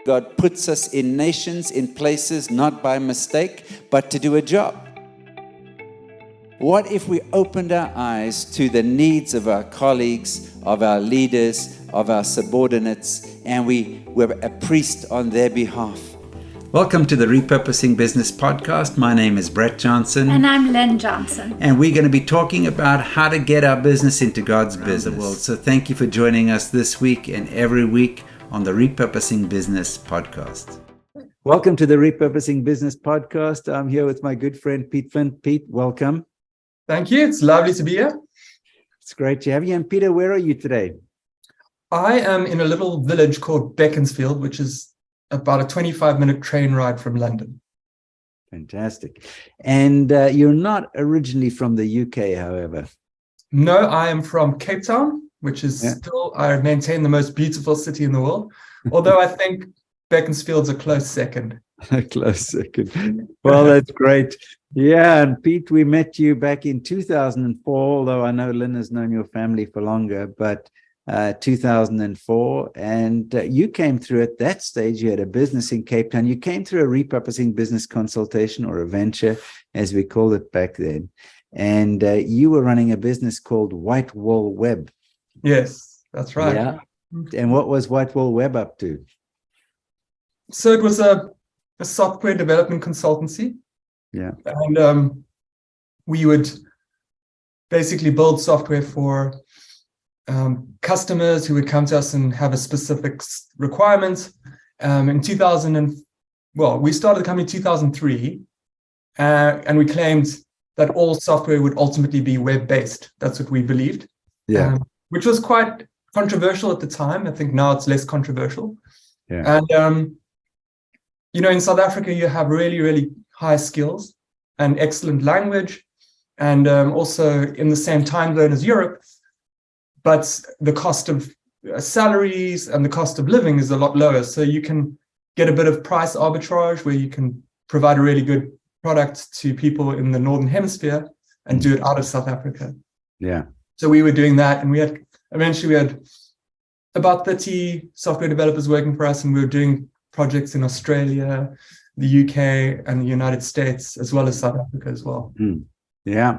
God puts us in nations, in places, not by mistake, but to do a job. What if we opened our eyes to the needs of our colleagues, of our leaders, of our subordinates, and we were a priest on their behalf? Welcome to the Repurposing Business Podcast. My name is Brett Johnson. And I'm Lynn Johnson. And we're going to be talking about how to get our business into God's business world. So thank you for joining us this week and every week on the Repurposing Business Podcast. Welcome to the Repurposing Business Podcast. I'm here with my good friend Pete Flynn. Pete, welcome. Thank you. It's lovely to be here. It's great to have you. And Peter, where are you today? I am in a little village called Beaconsfield, which is about a 25-minute train ride from London. Fantastic. And you're not originally from the UK, however. No, I am from Cape Town, which is still, I maintain, the most beautiful city in the world. Although I think Beaconsfield's a close second. A close second. Well, that's great. Yeah, and Pete, we met you back in 2004, although I know Lynn has known your family for longer, but 2004, and you came through at that stage. You had a business in Cape Town. You came through a repurposing business consultation, or a venture, as we called it back then. And you were running a business called White Wall Web. Yes, that's right. Yeah. And what was White Wall Web up to? So it was a software development consultancy. Yeah. And we would basically build software for customers who would come to us and have a specific requirement. In 2000, we started the company in 2003, and we claimed that all software would ultimately be web-based. That's what we believed. Yeah. Which was quite controversial at the time. I think now it's less controversial. Yeah. And in South Africa, you have really, really high skills and excellent language, and also in the same time zone as Europe. But the cost of salaries and the cost of living is a lot lower. So you can get a bit of price arbitrage where you can provide a really good product to people in the Northern Hemisphere and do it out of South Africa. Yeah. So we were doing that, and we had about 30 software developers working for us, and we were doing projects in Australia, the UK, and the United States, as well as South Africa as well. Yeah.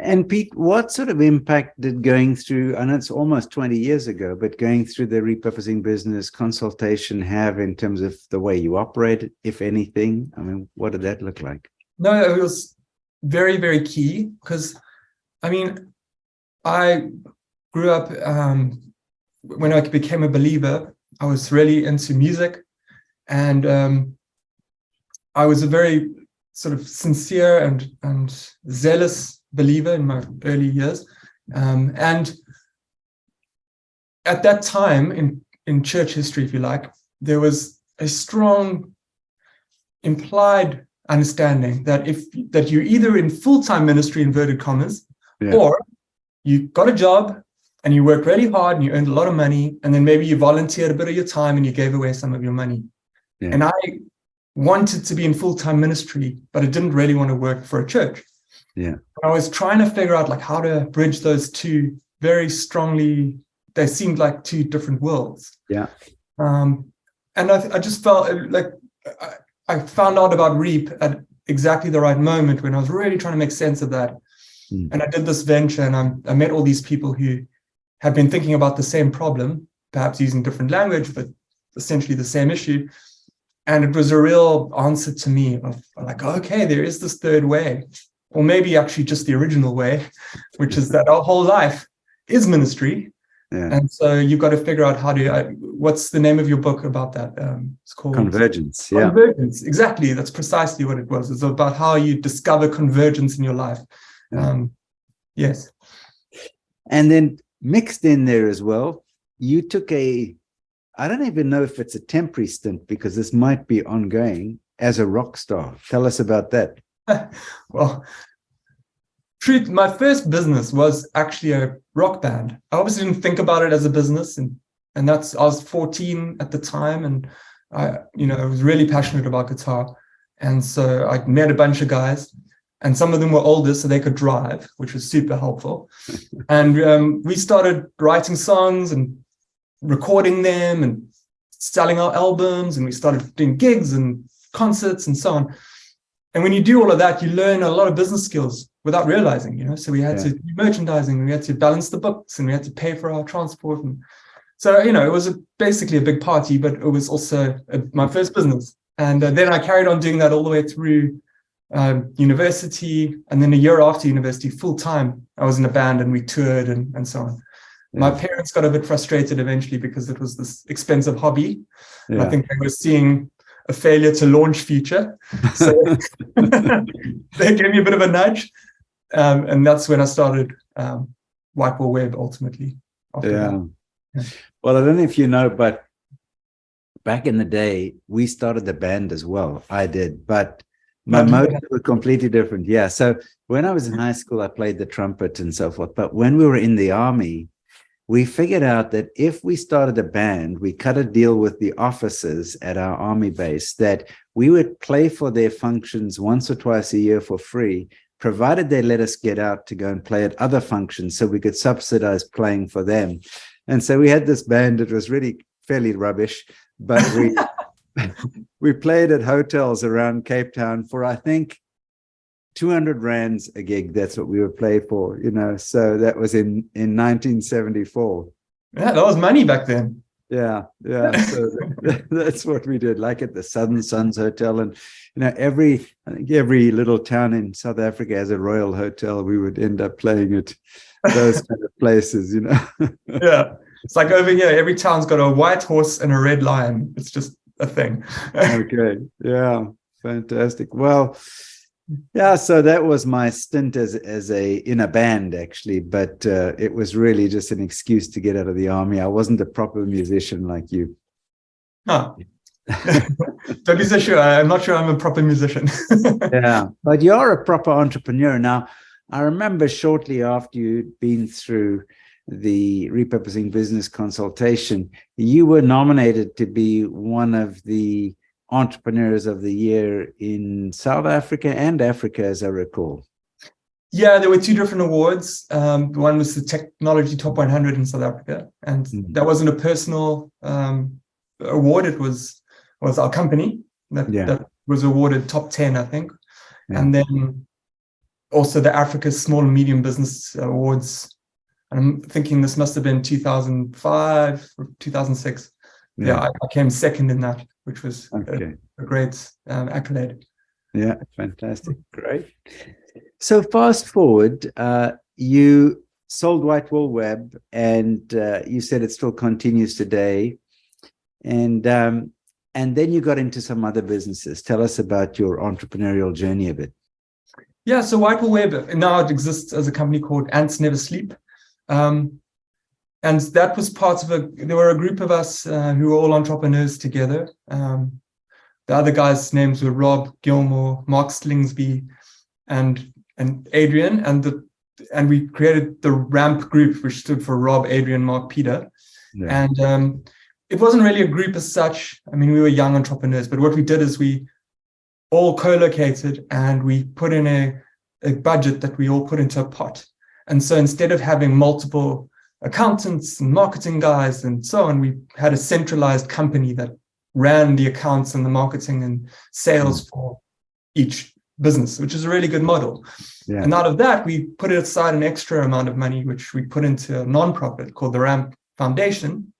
And Pete, what sort of impact did going through, I know it's almost 20 years ago, but going through the repurposing business consultation have in terms of the way you operate, if anything? I mean, what did that look like? No, it was very, very key because, I grew up, when I became a believer, I was really into music, and I was a very sort of sincere and zealous believer in my early years. And at that time in church history, if you like, there was a strong implied understanding that you're either in full-time ministry, inverted commas, or you got a job and you worked really hard and you earned a lot of money, and then maybe you volunteered a bit of your time and you gave away some of your money. Yeah. And I wanted to be in full-time ministry, but I didn't really want to work for a church. Yeah. I was trying to figure out how to bridge those two very strongly. They seemed like two different worlds. Yeah. And I just felt like I found out about REAP at exactly the right moment when I was really trying to make sense of that. And I did this venture, and I met all these people who had been thinking about the same problem, perhaps using different language, but essentially the same issue. And it was a real answer to me of okay, there is this third way, or maybe actually just the original way, which is that our whole life is ministry. Yeah. And so you've got to figure out what's the name of your book about that? It's called Convergence. Yeah. Convergence. Exactly. That's precisely what it was. It's about how you discover convergence in your life. Yes. And then mixed in there as well, you took I don't even know if it's a temporary stint, because this might be ongoing, as a rock star. Tell us about that. Well, my first business was actually a rock band. I obviously didn't think about it as a business, and I was 14 at the time, and I was really passionate about guitar, and so I met a bunch of guys, and some of them were older, so they could drive, which was super helpful. And we started writing songs and recording them and selling our albums, and we started doing gigs and concerts and so on. And when you do all of that, you learn a lot of business skills without realizing, so we had to do merchandising, we had to balance the books, and we had to pay for our transport. And so, it was basically a big party, but it was also my first business. And then I carried on doing that all the way through university. And then a year after university, full time, I was in a band and we toured and so on. Yeah. My parents got a bit frustrated eventually because it was this expensive hobby. Yeah. And I think they were seeing a failure to launch future. So they gave me a bit of a nudge. And that's when I started White Wall Web ultimately. Yeah. Well, I don't know if you know, but back in the day, we started the band as well. I did, but my motives were completely different. Yeah. So when I was in high school, I played the trumpet and so forth. But when we were in the army, we figured out that if we started a band, we cut a deal with the officers at our army base that we would play for their functions once or twice a year for free, provided they let us get out to go and play at other functions so we could subsidize playing for them. And so we had this band that was really fairly rubbish, but we played at hotels around Cape Town for, I think, 200 rands a gig. That's what we would play for, so that was in 1974. Yeah, that was money back then. Yeah. So that's what we did, like at the Southern Suns Hotel. And, I think every little town in South Africa has a Royal Hotel. We would end up playing at those kind of places, Yeah. It's like over here, every town's got a white horse and a red lion. It's just a thing. Okay. Yeah. Fantastic. Well, yeah, so that was my stint in a band, actually, but it was really just an excuse to get out of the army. I wasn't a proper musician like you. Oh. Don't be so sure. I'm not sure I'm a proper musician. Yeah, but you're a proper entrepreneur. Now, I remember shortly after you'd been through the repurposing business consultation, you were nominated to be one of the entrepreneurs of the year in South Africa and Africa, as I recall. Yeah, there were two different awards. One was the Technology Top 100 in South Africa, and that wasn't a personal award. It was our company that was awarded top 10, I think. Yeah. And then also the Africa Small and Medium Business Awards. I'm thinking this must have been 2005 or 2006. Yeah, I came second in that, which was a great accolade. Yeah, fantastic. Great. So fast forward, you sold White Wall Web, and you said it still continues today. And then you got into some other businesses. Tell us about your entrepreneurial journey a bit. Yeah, so White Wall Web, now it exists as a company called Ants Never Sleep. And that was part of there were a group of us who were all entrepreneurs together. The other guys' names were Rob Gilmore, Mark Slingsby, and Adrian. And we created the RAMP group, which stood for Rob, Adrian, Mark, Peter. Yeah. And it wasn't really a group as such. I mean, we were young entrepreneurs, but what we did is we all co-located and we put in a budget that we all put into a pot. And so instead of having multiple accountants and marketing guys and so on, we had a centralized company that ran the accounts and the marketing and sales for each business, which is a really good model. Yeah. And out of that, we put aside an extra amount of money, which we put into a nonprofit called the RAMP Foundation.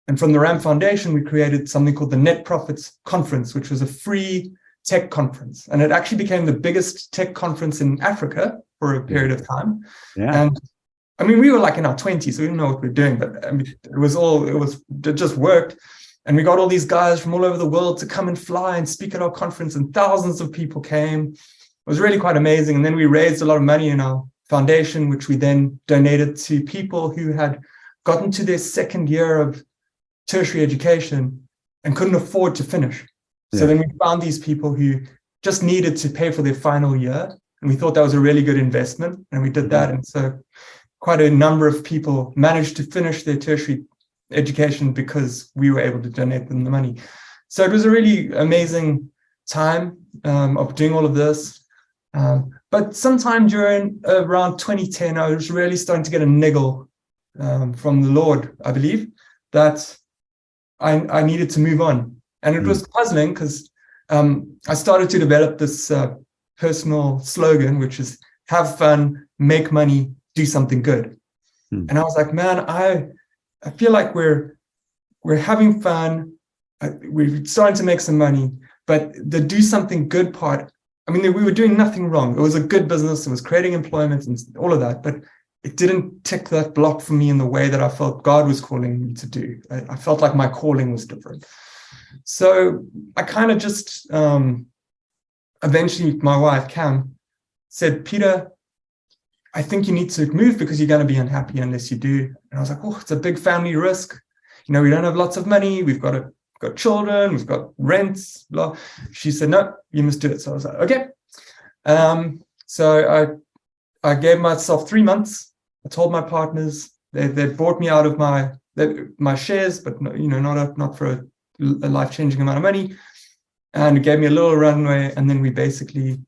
And from the RAMP Foundation, we created something called the Net Profits Conference, which was a free tech conference. And it actually became the biggest tech conference in Africa for a period of time. Yeah. And I mean, we were like in our 20s, so we didn't know what we were doing, but I mean, it just worked. And we got all these guys from all over the world to come and fly and speak at our conference, and thousands of people came. It was really quite amazing. And then we raised a lot of money in our foundation, which we then donated to people who had gotten to their second year of tertiary education and couldn't afford to finish. Yeah. So then we found these people who just needed to pay for their final year. And we thought that was a really good investment. And we did that. And so quite a number of people managed to finish their tertiary education because we were able to donate them the money. So it was a really amazing time of doing all of this. But sometime during around 2010, I was really starting to get a niggle from the Lord, I believe, that I needed to move on. And it was puzzling because I started to develop this personal slogan, which is have fun, make money, do something good. And I was like, man, I feel like we're having fun. We're starting to make some money, but the do something good part, I mean, we were doing nothing wrong. It was a good business. It was creating employment and all of that, but it didn't tick that block for me in the way that I felt God was calling me to do. I felt like my calling was different. So I kind of just, eventually my wife, Cam, said, Peter, I think you need to move because you're going to be unhappy unless you do. And I was like, oh, it's a big family risk. We don't have lots of money. We've got children. We've got rents. Blah. She said, no, you must do it. So I was like, okay. So I gave myself 3 months. I told my partners. They bought me out of my shares, but not for a life-changing amount of money, and it gave me a little runway. And then we basically,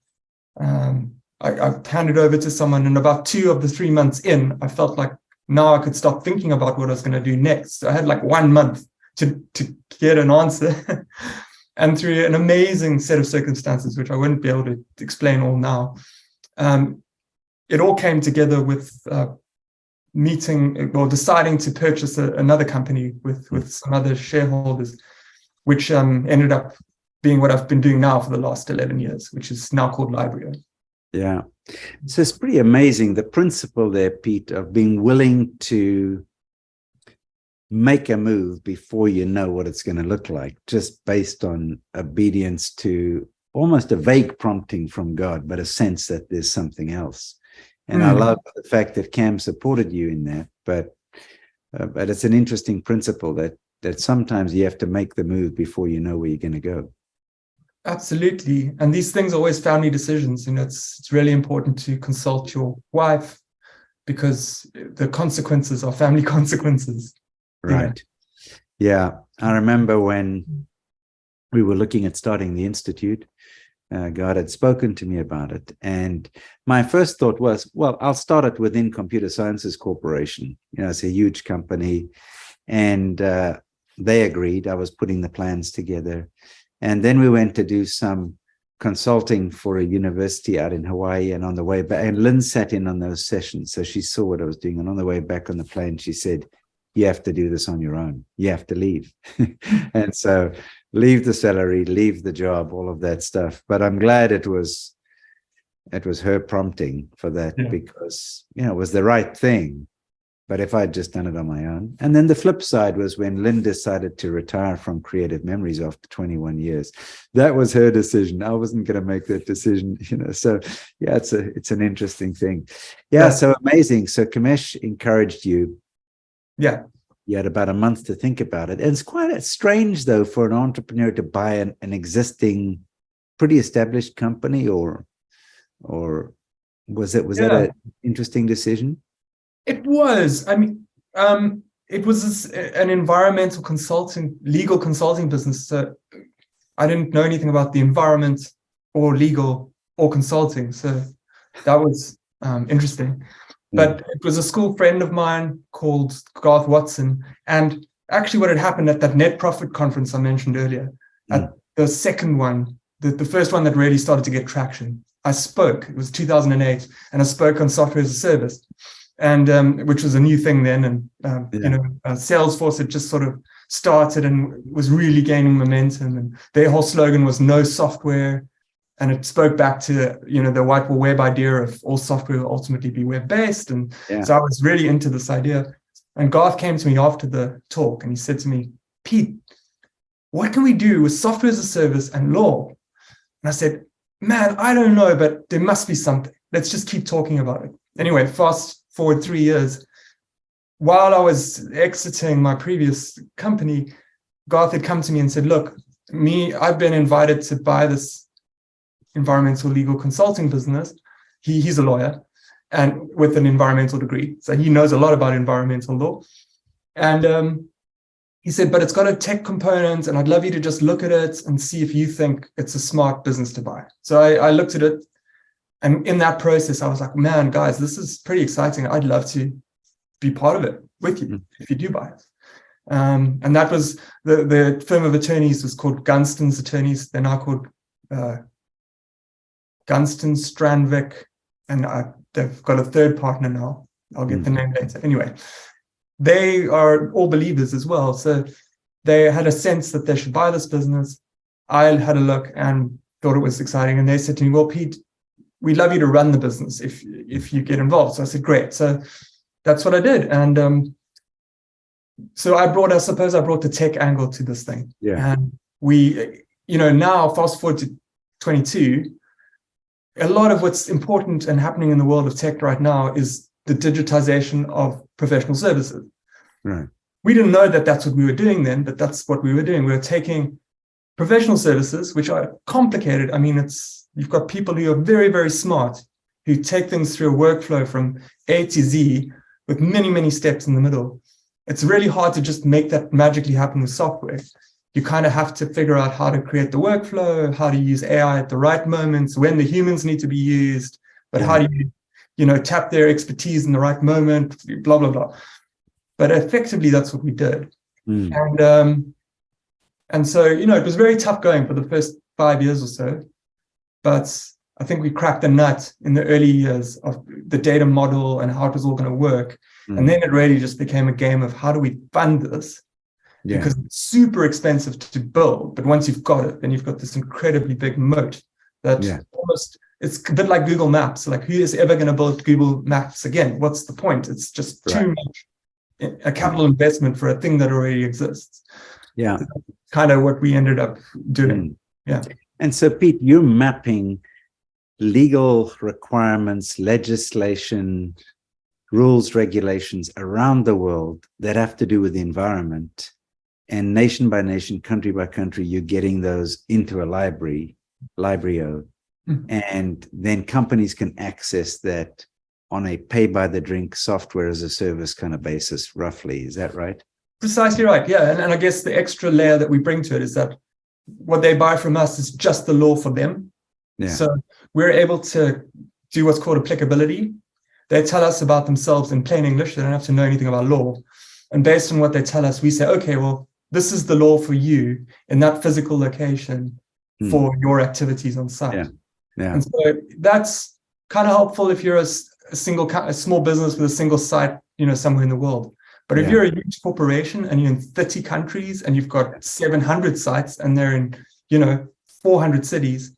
I handed over to someone, and about 2 of the 3 months in, I felt like now I could stop thinking about what I was going to do next. So I had like 1 month to get an answer. And through an amazing set of circumstances, which I wouldn't be able to explain all now, it all came together with deciding to purchase another company with some other shareholders, which ended up being what I've been doing now for the last 11 years, which is now called Libryo. Yeah. So it's pretty amazing, the principle there, Pete, of being willing to make a move before you know what it's going to look like, just based on obedience to almost a vague prompting from God, but a sense that there's something else. And I love the fact that Cam supported you in that, but it's an interesting principle that sometimes you have to make the move before you know where you're going to go. Absolutely. And these things are always family decisions. It's really important to consult your wife because the consequences are family consequences. Right. Yeah. I remember when we were looking at starting the Institute, God had spoken to me about it. And my first thought was, well, I'll start it within Computer Sciences Corporation. It's a huge company. And they agreed. I was putting the plans together. And then we went to do some consulting for a university out in Hawaii. And on the way back, and Lynn sat in on those sessions. So she saw what I was doing. And on the way back on the plane, she said, you have to do this on your own. You have to leave. And so leave the salary, leave the job, all of that stuff. But I'm glad it was her prompting for that, because, it was the right thing. But if I'd just done it on my own. And then the flip side was when Lynn decided to retire from Creative Memories after 21 years. That was her decision. I wasn't going to make that decision, So yeah, it's an interesting thing. Yeah, so amazing. So Kamesh encouraged you. Yeah. You had about a month to think about it. And it's quite strange, though, for an entrepreneur to buy an existing, pretty established company, or was that an interesting decision? It was. I mean, it was an environmental legal consulting business. So I didn't know anything about the environment or legal or consulting. So that was interesting. But it was a school friend of mine called Garth Watson. And actually what had happened at that net profit conference I mentioned earlier, at the second one, the first one that really started to get traction, I spoke. It was 2008. And I spoke on software as a service, and which was a new thing then. And, Salesforce had just sort of started and was really gaining momentum. And their whole slogan was no software. And it spoke back to, the white web idea of all software will ultimately be web-based. And so I was really into this idea. And Garth came to me after the talk and he said to me, Pete, what can we do with software as a service and law? And I said, man, I don't know, but there must be something. Let's just keep talking about it. Anyway, fast forward 3 years. While I was exiting my previous company, Garth had come to me and said, look, I've been invited to buy this environmental legal consulting business. He's a lawyer and with an environmental degree. So he knows a lot about environmental law. And he said, but it's got a tech component and I'd love you to just look at it and see if you think it's a smart business to buy. So I looked at it. And in that process, I was like, man, guys, this is pretty exciting. I'd love to be part of it with you if you do buy it. And that was the firm of attorneys was called Gunston's Attorneys. They're now called Gunston, Strandvik, and they've got a third partner now. I'll get the name later. Anyway, they are all believers as well. So they had a sense that they should buy this business. I had a look and thought it was exciting. And they said to me, well, Pete, we'd love you to run the business if you get involved. So I said, great. So that's what I did. And so I brought the tech angle to this thing. Yeah. And we, now fast forward to 22, a lot of what's important and happening in the world of tech right now is the digitization of professional services. Right. We didn't know that that's what we were doing then, but that's what we were doing. We were taking professional services, which are complicated. I mean, you've got people who are very, very smart, who take things through a workflow from A to Z with many, many steps in the middle. It's really hard to just make that magically happen with software. You kind of have to figure out how to create the workflow, how to use AI at the right moments, when the humans need to be used, but how do you, tap their expertise in the right moment, blah, blah, blah. But effectively, that's what we did. And so, it was very tough going for the first 5 years or so. But I think we cracked the nut in the early years of the data model and how it was all going to work. And then it really just became a game of how do we fund this? Yeah. Because it's super expensive to build. But once you've got it, then you've got this incredibly big moat that almost, it's a bit like Google Maps. Like, who is ever going to build Google Maps again? What's the point? It's just too much a capital investment for a thing that already exists. Yeah. Kind of what we ended up doing. Yeah. And so, Pete, you're mapping legal requirements, legislation, rules, regulations around the world that have to do with the environment. And nation by nation, country by country, you're getting those into a Libryo. And then companies can access that on a pay-by-the-drink software as a service kind of basis, roughly. Is that right? Precisely right, yeah. And I guess the extra layer that we bring to it is that what they buy from us is just the law for them. Yeah. So we're able to do what's called applicability. They tell us about themselves in plain English. They don't have to know anything about law. And based on what they tell us, we say, okay, well, this is the law for you in that physical location for your activities on site. Yeah. Yeah. And so that's kind of helpful if you're a small business with a single site, somewhere in the world. But if you're a huge corporation and you're in 30 countries and you've got 700 sites and they're in, 400 cities,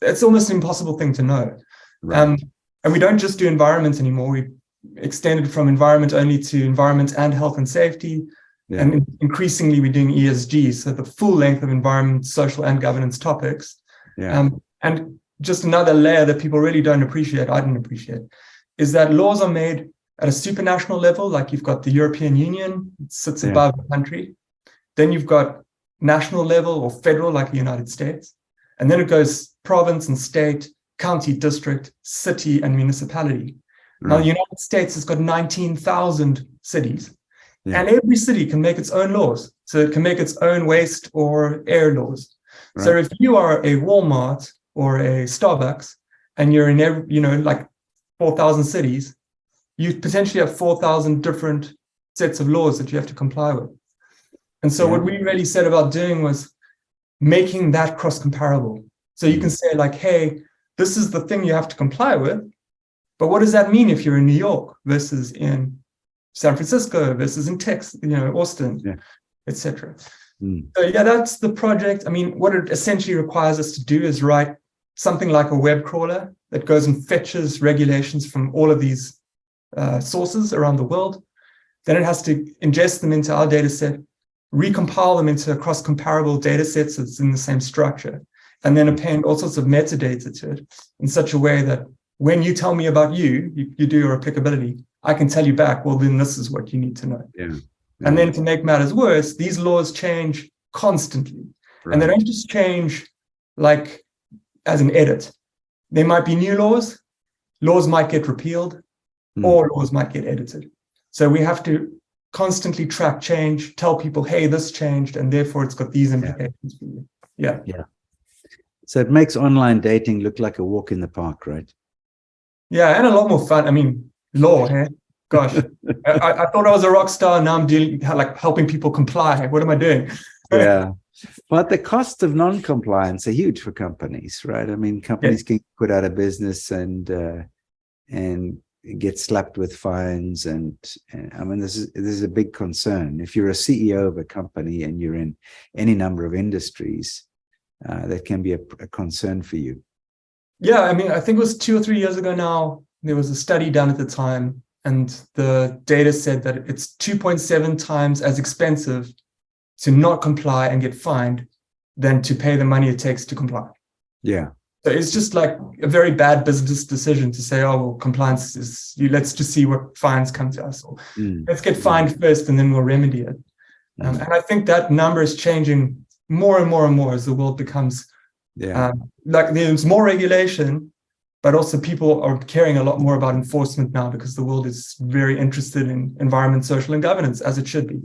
it's almost an impossible thing to know. Right. And we don't just do environment anymore. We extended from environment only to environment and health and safety. Yeah. And increasingly, we're doing ESG, so the full length of environment, social, and governance topics. Yeah. And just another layer that people really don't appreciate, I didn't appreciate, is that laws are made at a supranational level, like you've got the European Union, it sits above the country. Then you've got national level or federal, like the United States. And then it goes province and state, county, district, city, and municipality. Right. Now, the United States has got 19,000 cities. Yeah. And every city can make its own laws. So it can make its own waste or air laws. Right. So if you are a Walmart or a Starbucks and you're in every, like 4,000 cities, you potentially have 4,000 different sets of laws that you have to comply with. And so what we really said about doing was making that cross-comparable. So you can say like, hey, this is the thing you have to comply with, but what does that mean if you're in New York versus in San Francisco versus in Texas, Austin, etc. So that's the project. I mean, what it essentially requires us to do is write something like a web crawler that goes and fetches regulations from all of these sources around the world. Then it has to ingest them into our data set, recompile them into cross-comparable data sets that's in the same structure, and then append all sorts of metadata to it in such a way that when you tell me about you do your applicability, I can tell you back, well, then this is what you need to know. Yeah. And then to make matters worse, these laws change constantly. Right. And they don't just change like as an edit. There might be new laws might get repealed, or laws might get edited. So we have to constantly track change, tell people, hey, this changed, and therefore it's got these implications for you. Yeah. Yeah. So it makes online dating look like a walk in the park, right? Yeah, and a lot more fun. I mean, law, hey? gosh, I thought I was a rock star. Now I'm helping people comply. What am I doing? Yeah. But the costs of non-compliance are huge for companies, right? I mean, companies can put out of business and get slapped with fines, and I mean, this is a big concern. If you're a CEO of a company and you're in any number of industries, that can be a concern for you. Yeah, I mean, I think it was 2 or 3 years ago now. There was a study done at the time, and the data said that it's 2.7 times as expensive to not comply and get fined than to pay the money it takes to comply. Yeah. So it's just like a very bad business decision to say, oh, well, compliance is, let's just see what fines come to us. Or let's get fined first and then we'll remedy it. And I think that number is changing more and more and more as the world becomes, like there's more regulation, but also people are caring a lot more about enforcement now because the world is very interested in environment, social, and governance, as it should be.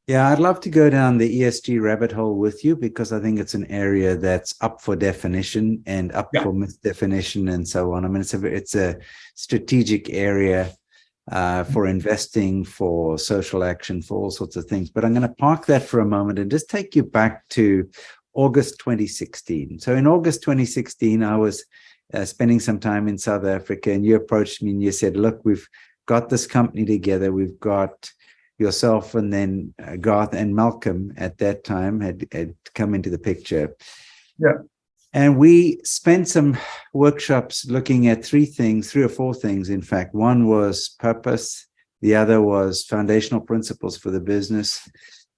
Yeah, I'd love to go down the ESG rabbit hole with you because I think it's an area that's up for definition and up for misdefinition and so on. I mean, it's a strategic area for investing, for social action, for all sorts of things. But I'm going to park that for a moment and just take you back to August 2016. So in August 2016, I was spending some time in South Africa, and you approached me and you said, look, we've got this company together. We've got yourself, and then Garth and Malcolm at that time had come into the picture. Yeah. And we spent some workshops looking at three or four things, in fact. One was purpose, the other was foundational principles for the business,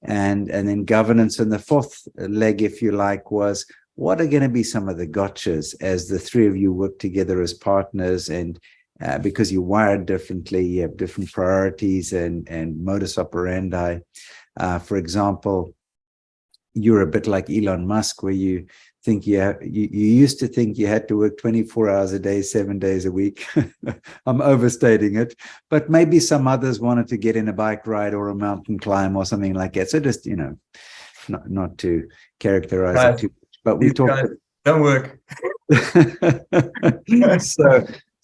and then governance. And the fourth leg, if you like, was what are going to be some of the gotchas as the three of you work together as partners, and because you're wired differently, you have different priorities and modus operandi. For example, you're a bit like Elon Musk, where you think you used to think you had to work 24 hours a day, 7 days a week. I'm overstating it, but maybe some others wanted to get in a bike ride or a mountain climb or something like that. So just, not to characterize it too much, but we talked. Don't work.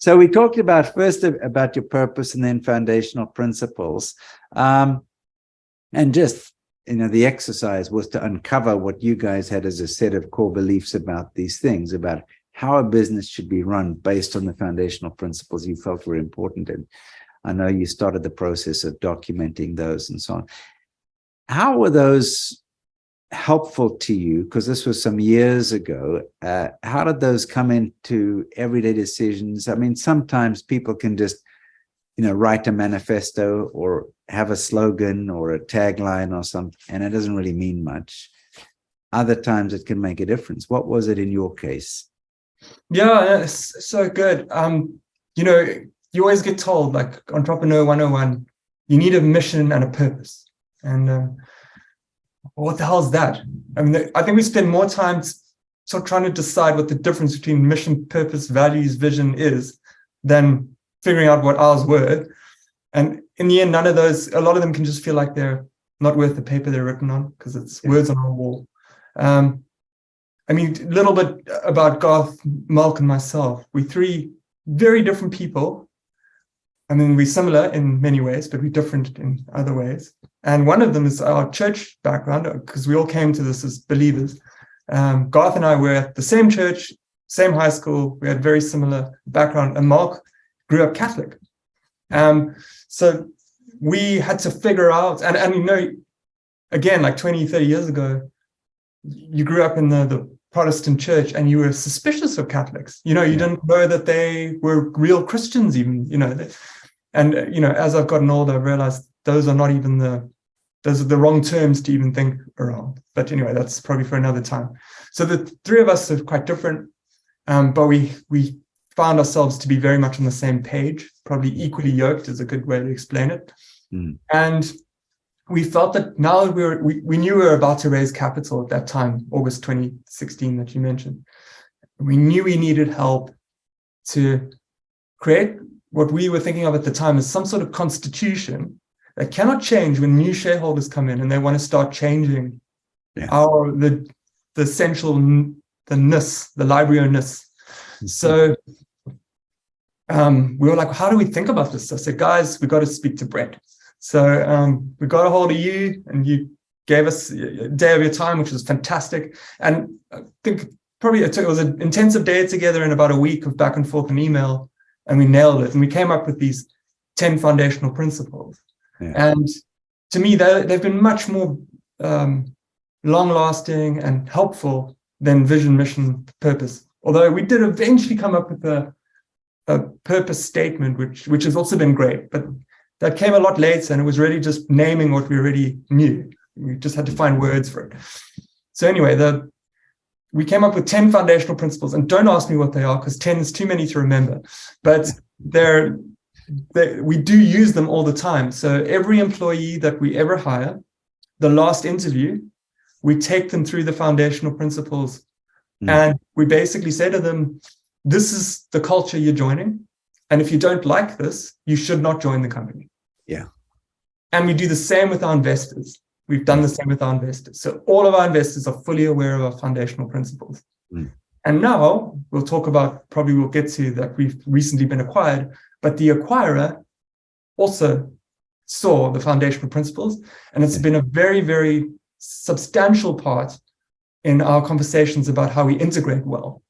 So we talked about first about your purpose and then foundational principles. And just, the exercise was to uncover what you guys had as a set of core beliefs about these things, about how a business should be run based on the foundational principles you felt were important. And I know you started the process of documenting those and so on. How were those helpful to you? Because this was some years ago. How did those come into everyday decisions? I mean, sometimes people can just, write a manifesto or have a slogan or a tagline or something, and it doesn't really mean much. Other times it can make a difference. What was it in your case? Yeah, it's so good. You always get told, like Entrepreneur 101, you need a mission and a purpose. And what the hell is that? I mean, I think we spend more time sort of trying to decide what the difference between mission, purpose, values, vision is than figuring out what ours were. And in the end, a lot of them can just feel like they're not worth the paper they're written on because it's words on a wall. I mean, a little bit about Garth, Malk, and myself. We're three very different people. I mean, we're similar in many ways, but we're different in other ways. And one of them is our church background, because we all came to this as believers. Garth and I were at the same church, same high school. We had very similar background. And Mark grew up Catholic. So we had to figure out, and again, like 20, 30 years ago, you grew up in the Protestant church and you were suspicious of Catholics. You didn't know that they were real Christians even, And, as I've gotten older, I've realized those are the wrong terms to even think around. But anyway, that's probably for another time. So the three of us are quite different, but we found ourselves to be very much on the same page, probably equally yoked is a good way to explain it. And we felt that now we knew we were about to raise capital at that time, August 2016 that you mentioned. We knew we needed help to create what we were thinking of at the time as some sort of constitution that cannot change when new shareholders come in and they want to start changing the essential, the Libryo-ness. So we were like, how do we think about this? I said, guys, we got to speak to Brett. So we got a hold of you, and you gave us a day of your time, which was fantastic. And I think probably it was an intensive day together in about a week of back and forth and email, and we nailed it. And we came up with these 10 foundational principles. Yeah. And to me, they've been much more long-lasting and helpful than vision, mission, purpose. Although we did eventually come up with a purpose statement, which has also been great, but that came a lot later, and it was really just naming what we already knew. We just had to find words for it. So anyway, we came up with 10 foundational principles, and don't ask me what they are, because 10 is too many to remember, but we do use them all the time. So every employee that we ever hire, the last interview, we take them through the foundational principles, and we basically say to them, this is the culture you're joining, and if you don't like this, you should not join the company. Yeah. And we do the same with our investors. We've done the same with our investors. So all of our investors are fully aware of our foundational principles. And now we'll get to that we've recently been acquired, but the acquirer also saw the foundational principles, and it's been a very, very substantial part in our conversations about how we integrate well,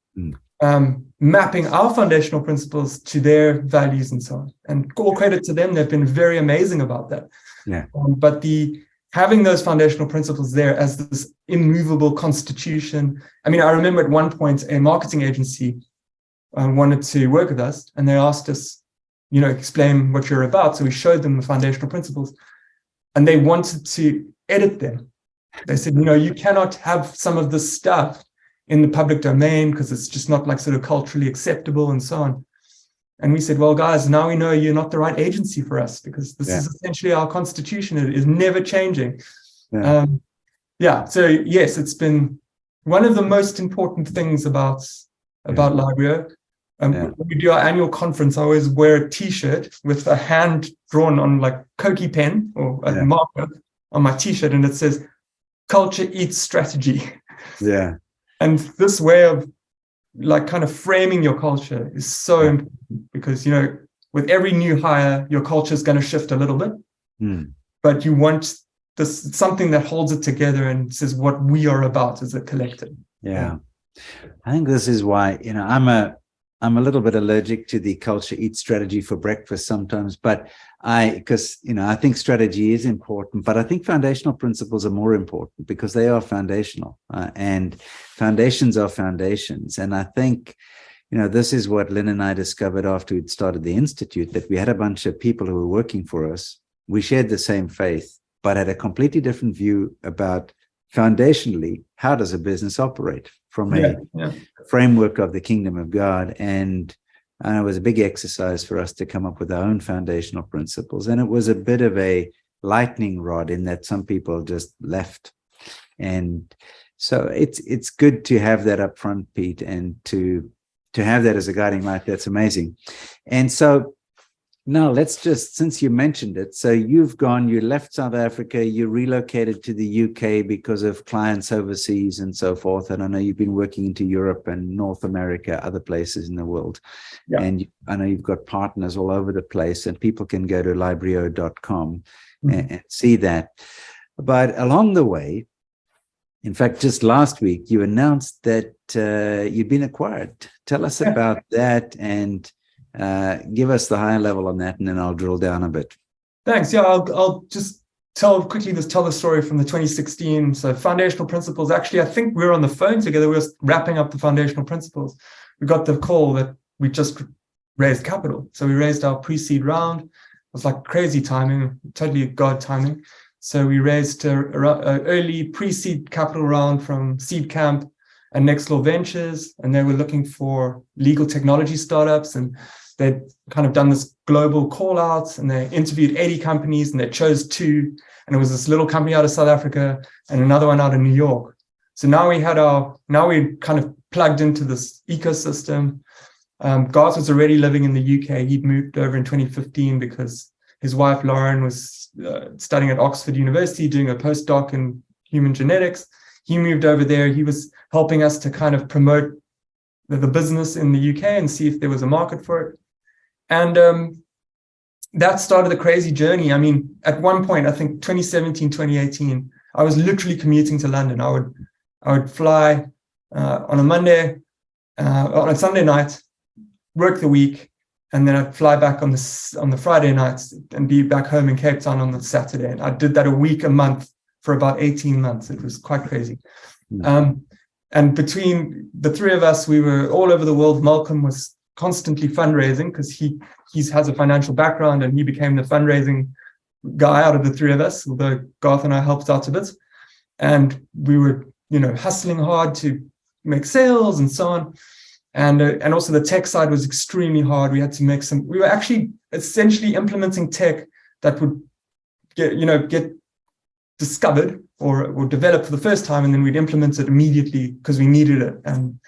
mapping our foundational principles to their values and so on. And all credit to them, they've been very amazing about that. Yeah. But having those foundational principles there as this immovable constitution. I mean, I remember at one point a marketing agency wanted to work with us, and they asked us, explain what you're about. So we showed them the foundational principles, and they wanted to edit them. They said, you cannot have some of this stuff in the public domain because it's just not like sort of culturally acceptable and so on. And we said, well, guys, now we know you're not the right agency for us, because this is essentially our constitution. It is never changing. Yeah. So yes, it's been one of the most important things about Libryo. When we do our annual conference, I always wear a T-shirt with a hand drawn on like Koki pen or a marker on my T-shirt, and it says, "Culture eats strategy." Yeah. And this way of like kind of framing your culture is so important, because with every new hire, your culture is going to shift a little bit, but you want something that holds it together and says what we are about as a collective. I think this is why I'm a little bit allergic to the culture eat strategy for breakfast sometimes, but I think strategy is important, but I think foundational principles are more important because they are foundational, and foundations are foundations. And I think, this is what Lynn and I discovered after we'd started the Institute, that we had a bunch of people who were working for us. We shared the same faith, but had a completely different view about foundationally, how does a business operate from a framework of the kingdom of God. And it was a big exercise for us to come up with our own foundational principles. And it was a bit of a lightning rod in that some people just left. And so it's good to have that up front, Pete, and to have that as a guiding light. That's amazing. And so now let's just, since you mentioned it, so you left South Africa, you relocated to the UK because of clients overseas and so forth. And I know you've been working into Europe and North America, other places in the world. Yeah. And I know you've got partners all over the place, and people can go to libryo.com and see that. But along the way, in fact, just last week, you announced that you've been acquired. Tell us about that, and give us the high level on that, and then I'll drill down a bit. Thanks. Yeah, I'll just tell the story from the 2016. So foundational principles. Actually, I think we were on the phone together. We were wrapping up the foundational principles. We got the call that we just raised capital. So we raised our pre-seed round. It was like crazy timing, totally God timing. So we raised an early pre-seed capital round from Seed Camp and Nextlaw Ventures, and they were looking for legal technology startups, and they'd kind of done this global call out, and they interviewed 80 companies, and they chose 2, and it was this little company out of South Africa and another one out of New York. So now we kind of plugged into this ecosystem. Garth was already living in the UK. He'd moved over in 2015 because his wife Lauren was studying at Oxford University, doing a postdoc in human genetics. He moved over there. He was helping us to kind of promote the business in the UK and see if there was a market for it. And that started a crazy journey. I mean, at one point, I think 2017, 2018, I was literally commuting to London. I would fly on a Monday, on a Sunday night, work the week, and then I'd fly back on the Friday nights and be back home in Cape Town on the Saturday. And I did that a month for about 18 months. It was quite crazy. And between the three of us, we were all over the world. Malcolm was constantly fundraising because he has a financial background, and he became the fundraising guy out of the three of us, although Garth and I helped out a bit. And we were, hustling hard to make sales and so on. And also the tech side was extremely hard. We had to we were actually essentially implementing tech that would get discovered or developed for the first time, and then we'd implement it immediately because we needed it. And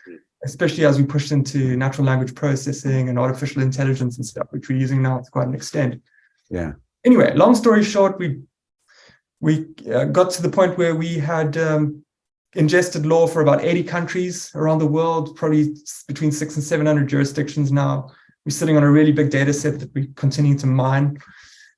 especially as we pushed into natural language processing and artificial intelligence and stuff, which we're using now to quite an extent. Yeah. Anyway, long story short, we got to the point where we had ingested law for about 80 countries around the world, probably between 600 and 700 jurisdictions now. We're sitting on a really big data set that we continue to mine.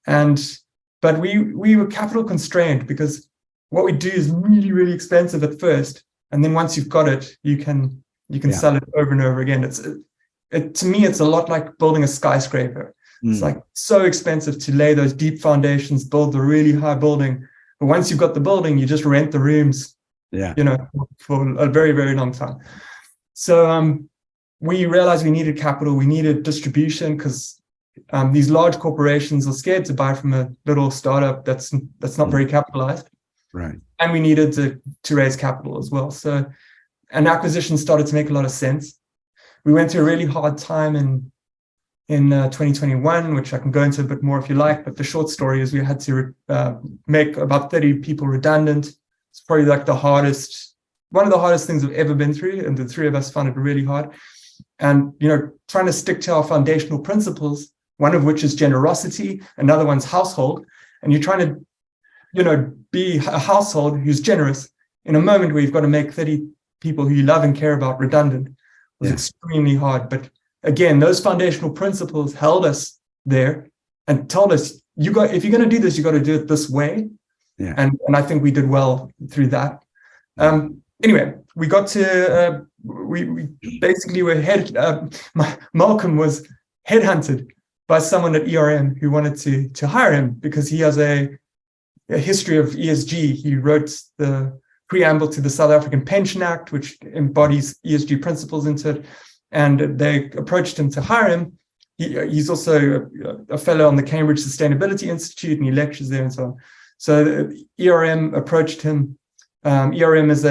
But we were capital constrained because what we do is really, really expensive at first. And then once you've got it, you can sell it over and over again. To me, it's a lot like building a skyscraper. It's like so expensive to lay those deep foundations, build the really high building. But once you've got the building, you just rent the rooms, for a very, very long time. So we realized we needed capital. We needed distribution because these large corporations are scared to buy from a little startup that's not very capitalized. Right. And we needed to raise capital as well. So an acquisition started to make a lot of sense. We went through a really hard time in 2021, which I can go into a bit more if you like. But the short story is we had to make about 30 people redundant. It's probably like one of the hardest things we've ever been through. And the three of us found it really hard. And, trying to stick to our foundational principles, one of which is generosity, another one's household. And you're trying to, be a household who's generous in a moment where you've got to make 30 people who you love and care about redundant. It was extremely hard. But again, those foundational principles held us there and told us, if you're going to do this, you got to do it this way. Yeah. And I think we did well through that. Anyway, we got to, we basically were Malcolm was headhunted by someone at ERM who wanted to hire him because he has a history of ESG. He wrote the preamble to the South African Pension Act, which embodies ESG principles into it. And they approached him to hire him. He's also a fellow on the Cambridge Sustainability Institute, and he lectures there and so on. So ERM approached him. ERM is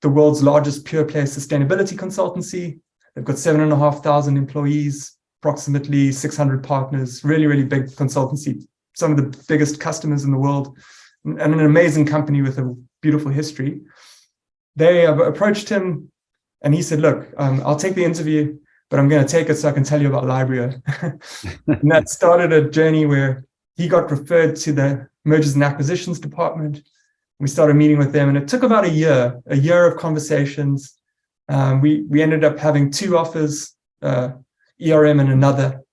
the world's largest pure play sustainability consultancy. They've got 7,500 employees, approximately 600 partners, really, really big consultancy, some of the biggest customers in the world, and an amazing company with a beautiful history. They approached him and he said, look, I'll take the interview, but I'm going to take it so I can tell you about Libryo. And that started a journey where he got referred to the mergers and acquisitions department. We started meeting with them, and it took about a year of conversations. We ended up having two offers, ERM and another.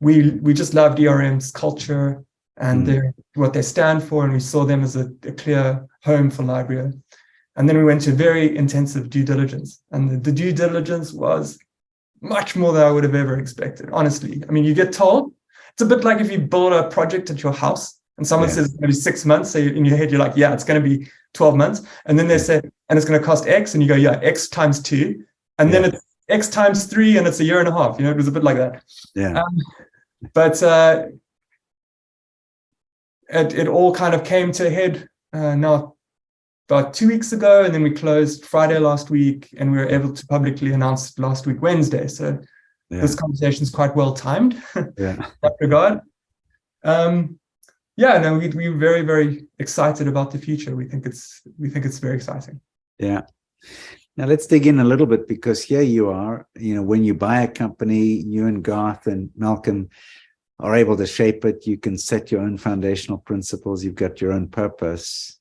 We just loved ERM's culture and what they stand for, and we saw them as a clear home for Libryo. And then we went to very intensive due diligence, and the due diligence was much more than I would have ever expected, honestly. I mean, you get told, it's a bit like if you build a project at your house and someone says it's going to be 6 months. So in your head, you're like, yeah, it's going to be 12 months. And then they say, and it's going to cost X. And you go, yeah, X times 2. And then it's X times 3, and it's a year and a half. It was a bit like that. Yeah. But it all kind of came to a head now about 2 weeks ago. And then we closed Friday last week, and we were able to publicly announce it last week, Wednesday. So this conversation is quite well timed in that regard. We're very, very excited about the future. We think it's very exciting. Yeah. Now let's dig in a little bit, because here you are, when you buy a company, you and Garth and Malcolm are able to shape it. You can set your own foundational principles. You've got your own purpose.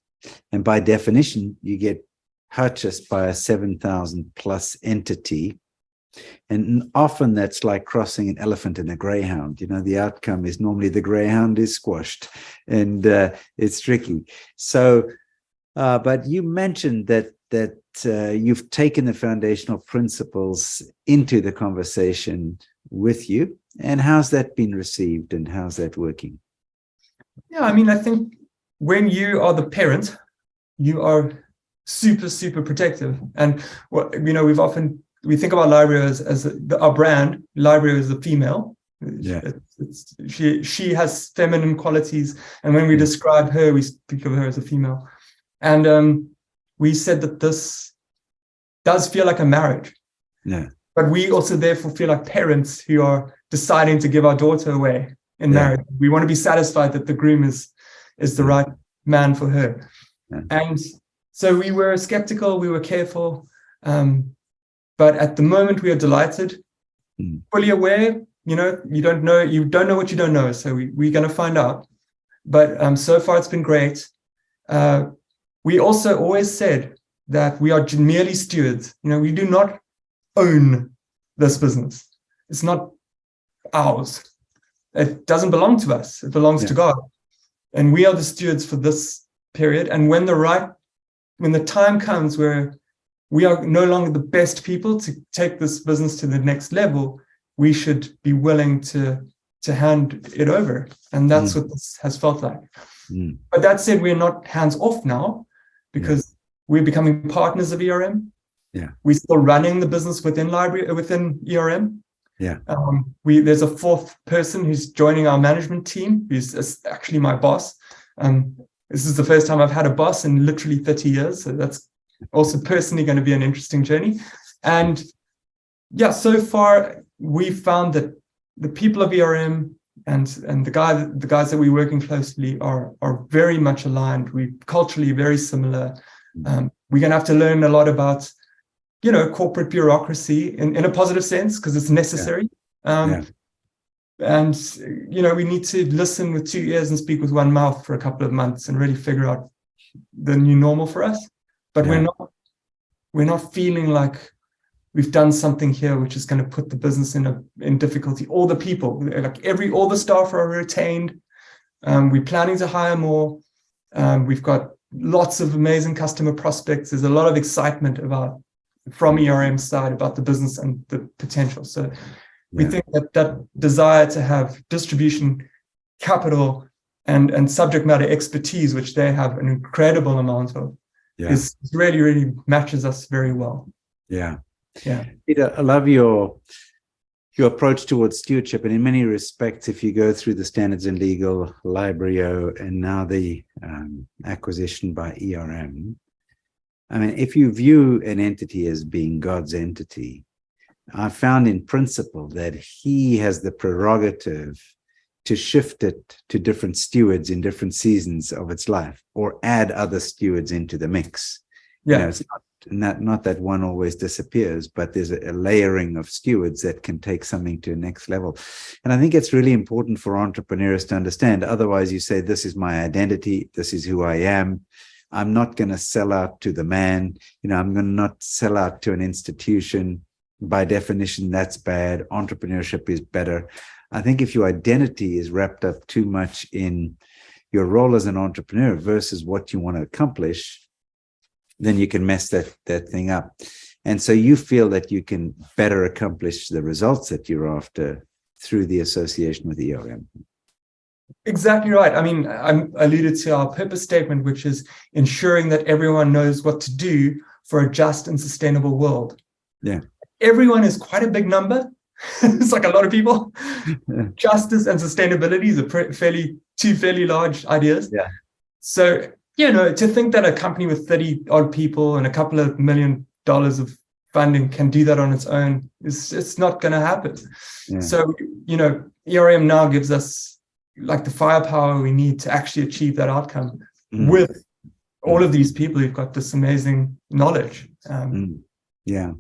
And by definition, you get purchased by a 7,000 plus entity. And often that's like crossing an elephant and a greyhound. The outcome is normally the greyhound is squashed, and it's tricky. So, but you mentioned that you've taken the foundational principles into the conversation with you. And how's that been received, and how's that working? Yeah, I mean, I think when you are the parent, you are super, super protective. And we think about Libryo as our brand. Libryo is a female. Yeah. She has feminine qualities, and when we describe her, we speak of her as a female. And we said that this does feel like a marriage. Yeah. But we also therefore feel like parents who are deciding to give our daughter away in marriage. We want to be satisfied that the groom is the right man for her. Yeah. And so we were skeptical, we were careful, but at the moment we are delighted, fully aware. You don't know what you don't know. So we're going to find out. But so far it's been great. We also always said that we are merely stewards. We do not own this business. It's not ours. It doesn't belong to us. It belongs to God. And we are the stewards for this period. And when the time comes where we are no longer the best people to take this business to the next level, we should be willing to hand it over. And that's what this has felt like. But that said, we're not hands off now, because we're becoming partners of ERM. Yeah. We're still running the business within ERM. Yeah. There's a fourth person who's joining our management team, who's actually my boss. This is the first time I've had a boss in literally 30 years. So that's also personally going to be an interesting journey. And so far we've found that the people of ERM and the guys that we're working closely are very much aligned. We're culturally very similar. We're going to have to learn a lot about corporate bureaucracy in a positive sense, because it's necessary. And we need to listen with 2 ears and speak with one mouth for a couple of months and really figure out the new normal for us. But we're not feeling like we've done something here which is going to put the business in difficulty. All the people, all the staff are retained. We're planning to hire more. We've got lots of amazing customer prospects. There's a lot of excitement from ERM's side about the business and the potential. So we think that desire to have distribution capital and subject matter expertise, which they have an incredible amount of, is really, really matches us very well. Yeah. Peter, I love your approach towards stewardship. And in many respects, if you go through the Standards and Legal, Libryo, and now the acquisition by ERM, I mean, if you view an entity as being God's entity, I found in principle that he has the prerogative to shift it to different stewards in different seasons of its life, or add other stewards into the mix. It's not that one always disappears, but there's a layering of stewards that can take something to a next level. And I think it's really important for entrepreneurs to understand. Otherwise, you say, this is my identity, this is who I am. I'm not going to sell out to the man. I'm going to not sell out to an institution. By definition, that's bad. Entrepreneurship is better. I think if your identity is wrapped up too much in your role as an entrepreneur versus what you want to accomplish, then you can mess that thing up. And so you feel that you can better accomplish the results that you're after through the association with ERM. Exactly right. I mean, I alluded to our purpose statement, which is ensuring that everyone knows what to do for a just and sustainable world. Yeah. Everyone is quite a big number. It's like a lot of people. Justice and sustainability is two fairly large ideas. Yeah. So, to think that a company with 30 odd people and a couple of $1 million of funding can do that on its own, it's not going to happen. Yeah. So, ERM now gives us like the firepower we need to actually achieve that outcome with all of these people who've got this amazing knowledge. Yeah.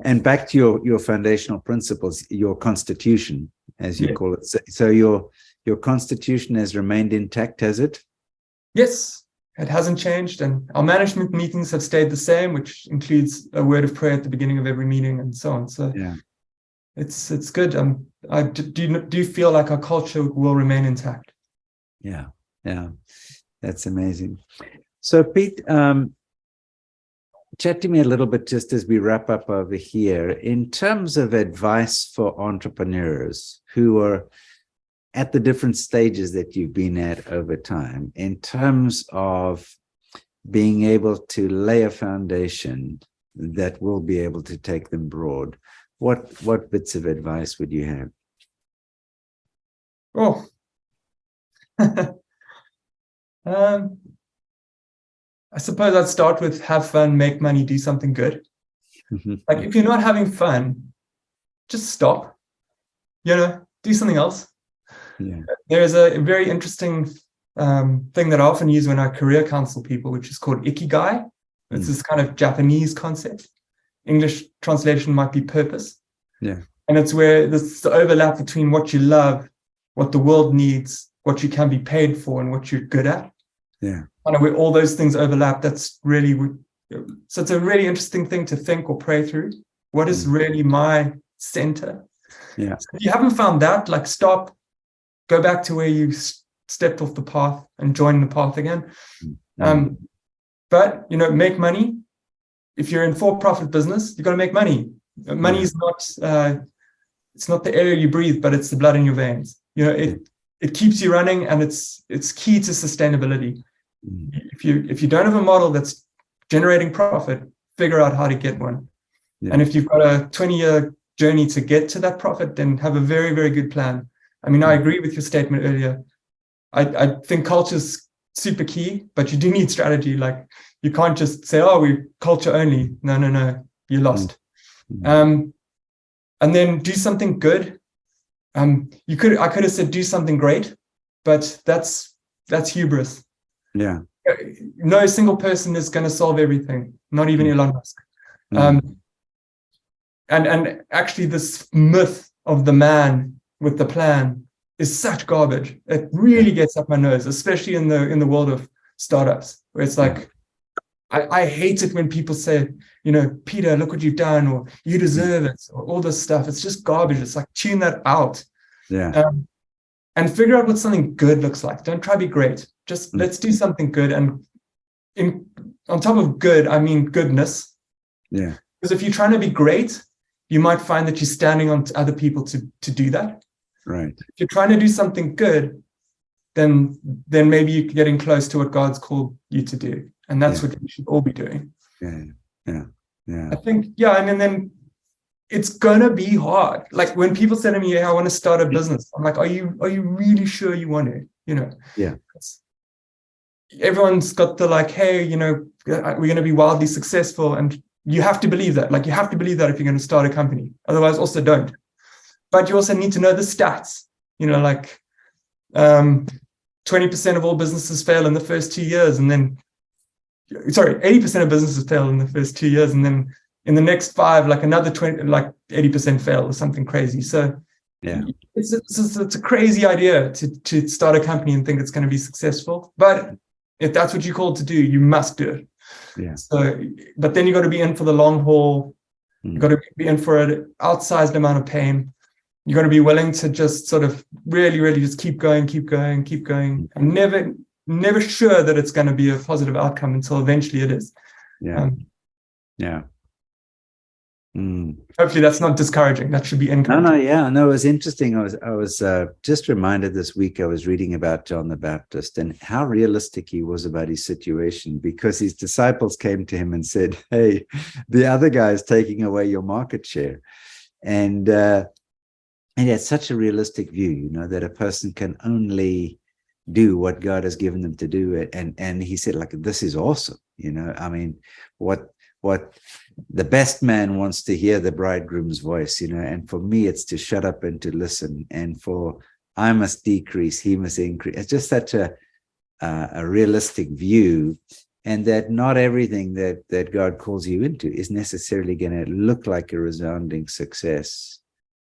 And back to your foundational principles, your constitution, as you call it. So your constitution has remained intact, has it? Yes. It hasn't changed, and our management meetings have stayed the same, which includes a word of prayer at the beginning of every meeting and so on. So Yeah. it's good. I do feel like our culture will remain intact. Yeah. That's amazing. So Pete, chat to me a little bit just as we wrap up over here in terms of advice for entrepreneurs who are at the different stages that you've been at over time, in terms of being able to lay a foundation that will be able to take them broad. What bits of advice would you have? Oh, I suppose I'd start with have fun, make money, do something good. Like if you're not having fun, just stop, do something else. Yeah. There's a very interesting thing that I often use when I career counsel people, which is called ikigai. It's this kind of Japanese concept. English translation might be purpose. Yeah. And it's where there's the overlap between what you love, what the world needs, what you can be paid for, and what you're good at. Yeah. Kind of where all those things overlap. That's really, so it's a really interesting thing to think or pray through. What is really my center? Yeah. So if you haven't found that, like stop, go back to where you stepped off the path and join the path again. But make money. If you're in for-profit business, you've got to make money. Money is not it's not the air you breathe, but it's the blood in your veins. It keeps you running, and it's key to sustainability. If you don't have a model that's generating profit, figure out how to get one. And if you've got a 20-year journey to get to that profit, then have a very, very good plan. I mean, I agree with your statement earlier. I think culture's super key, but you do need strategy. Like you can't just say, oh, we culture only. No, you're lost. And then do something good. I could have said do something great, but that's hubris. Yeah. No single person is going to solve everything, not even Elon Musk. And actually this myth of the man with the plan is such garbage. It really gets up my nose, especially in the world of startups, where it's like, I hate it when people say, Peter, look what you've done, or you deserve it, or all this stuff. It's just garbage. It's like, tune that out. Yeah. And figure out what something good looks like. Don't try to be great. Just let's do something good. And on top of good, I mean goodness. Yeah. Because if you're trying to be great, you might find that you're standing on other people to do that. Right. If you're trying to do something good, then maybe you're getting close to what God's called you to do. And that's what we should all be doing. Yeah. I think, and then it's gonna be hard. Like when people say to me, I want to start a business, I'm like, are you really sure you want to? Yeah. Everyone's got the like, hey, we're going to be wildly successful, and you have to believe that. Like you have to believe that if you're going to start a company. Otherwise, also don't. But you also need to know the stats. 20% of all businesses fail in the first 2 years, and then 80% of businesses fail in the first 2 years, and then in the next 5, like another 20, like 80% fail or something crazy. So it's a crazy idea to start a company and think it's going to be successful. But if that's what you're called to do, you must do it. Yeah. So, but then you got to be in for the long haul. You got to be in for an outsized amount of pain. You got to be willing to just sort of really, really just keep going, and never sure that it's going to be a positive outcome until eventually it is. Hopefully that's not discouraging. That should be encouraging. No, it was interesting. I was just reminded this week, I was reading about John the Baptist and how realistic he was about his situation, because his disciples came to him and said, hey, the other guy is taking away your market share. And he had such a realistic view, that a person can only do what God has given them to do. And he said, like, this is awesome. I mean, what the best man wants to hear the bridegroom's voice, and for me, it's to shut up and to listen. And for I must decrease, he must increase. It's just such a realistic view, and that not everything that God calls you into is necessarily going to look like a resounding success.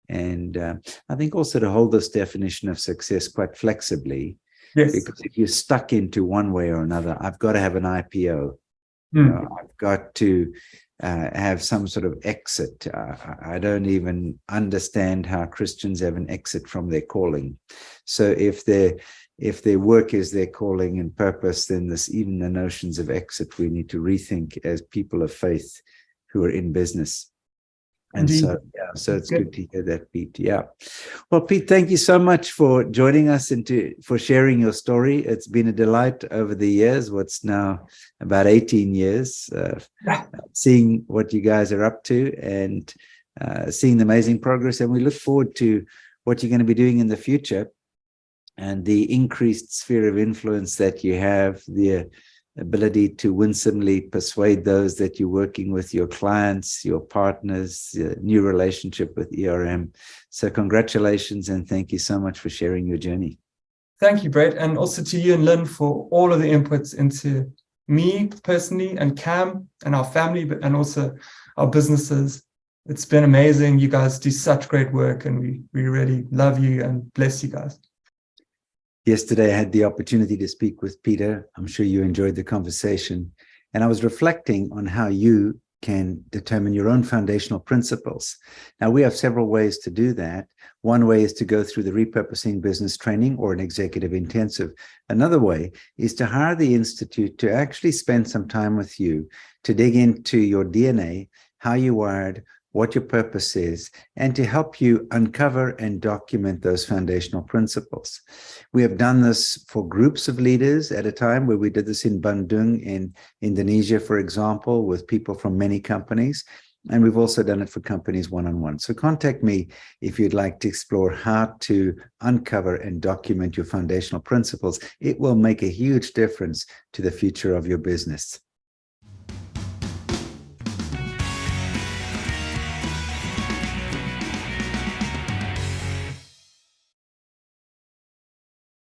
And I think also to hold this definition of success quite flexibly, Yes. Because if you're stuck into one way or another, I've got to have an IPO. You know, I've got to have some sort of exit. I don't even understand how Christians have an exit from their calling. So if their work is their calling and purpose, then even the notions of exit we need to rethink as people of faith who are in business. And Indeed. so it's good to hear that, Pete. Yeah. Well, Pete, thank you so much for joining us and for sharing your story. It's been a delight over the years, what's now about 18 years, seeing what you guys are up to and seeing the amazing progress. And we look forward to what you're going to be doing in the future and the increased sphere of influence that you have, the ability to winsomely persuade those that you're working with, your clients, your partners, new relationship with ERM. So congratulations and thank you so much for sharing your journey. Thank you, Brett, and also to you and Lynn for all of the inputs into me personally and Cam and our family, and also our businesses. It's been amazing. You guys do such great work and we really love you and bless you guys. Yesterday, I had the opportunity to speak with Peter. I'm sure you enjoyed the conversation. And I was reflecting on how you can determine your own foundational principles. Now, we have several ways to do that. One way is to go through the Repurposing Business Training or an executive intensive. Another way is to hire the Institute to actually spend some time with you to dig into your DNA, how you're wired, what your purpose is, and to help you uncover and document those foundational principles. We have done this for groups of leaders at a time, where we did this in Bandung in Indonesia, for example, with people from many companies. And we've also done it for companies one-on-one. So contact me if you'd like to explore how to uncover and document your foundational principles. It will make a huge difference to the future of your business.